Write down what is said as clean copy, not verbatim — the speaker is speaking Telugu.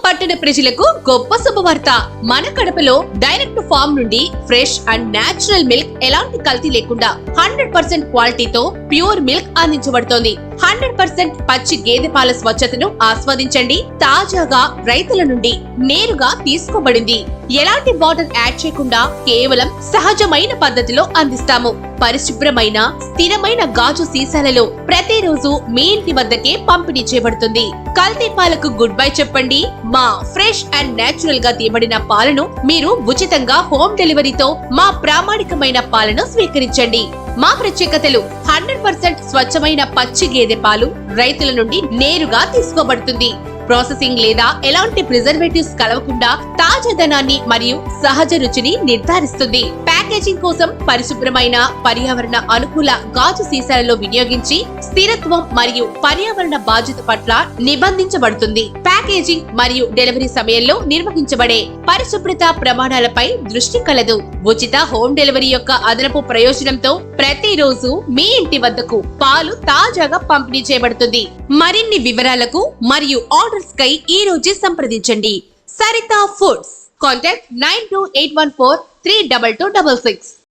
పట్టణ ప్రజలకు గొప్ప శుభవార్త. మన కడపలో డైరెక్ట్ ఫార్మ్ నుండి ఫ్రెష్ అండ్ నేచురల్ మిల్క్ ఎలాంటి కల్తీ లేకుండా 100% క్వాలిటీతో ప్యూర్ మిల్క్ అందించబడుతోంది. 100% పచ్చి గేదె పాల స్వచ్ఛతను ఆస్వాదించండి. తాజాగా రైతుల నుండి నేరుగా తీసుకోబడింది. ఎలాంటి వాటర్ యాడ్ చేయకుండా కేవలం సహజమైన పద్ధతిలో అందిస్తాము. పరిశుభ్రమైన స్థిరమైన గాజు సీసాలలో ప్రతిరోజు మీ ఇంటి వద్దకే పంపిణీ చేయబడుతుంది. కల్తీ పాలకు గుడ్ బై చెప్పండి. మా ఫ్రెష్ అండ్ నేచురల్ గా తీయబడిన పాలను మీరు ఉచితంగా హోమ్ డెలివరీతో మా ప్రామాణికమైన పాలను స్వీకరించండి. మా ప్రత్యేకతలు 100% స్వచ్ఛమైన పచ్చి గేదె పాలు రైతుల నుండి నేరుగా తీసుకోబడుతుంది. ప్రాసెసింగ్ లేదా ఎలాంటి ప్రిజర్వేటివ్స్ కలవకుండా తాజాదనాన్ని మరియు సహజ రుచిని నిర్ధారిస్తుంది. ప్యాకేజింగ్ కోసం పరిశుభ్రమైన పర్యావరణ అనుకూల గాజు సీసాలలో వినియోగించి స్థిరత్వం మరియు పర్యావరణ బాధ్యత పట్ల నిబంధించబడుతుంది. ప్యాకేజింగ్ మరియు డెలివరీ సమయంలో నిర్వహించబడే పరిశుభ్రత ప్రమాణాలపై దృష్టి కలదు. ఉచిత హోమ్ డెలివరీ యొక్క అదనపు ప్రయోజనంతో ప్రతిరోజు మీ ఇంటి వద్దకు పాలు తాజాగా పంపిణీ చేయబడుతుంది. మరిన్ని వివరాలకు మరియు ఆర్డర్స్ కై ఈ రోజే సంప్రదించండి. సరిత ఫుడ్స్. కాంటాక్ట్ 9281432266.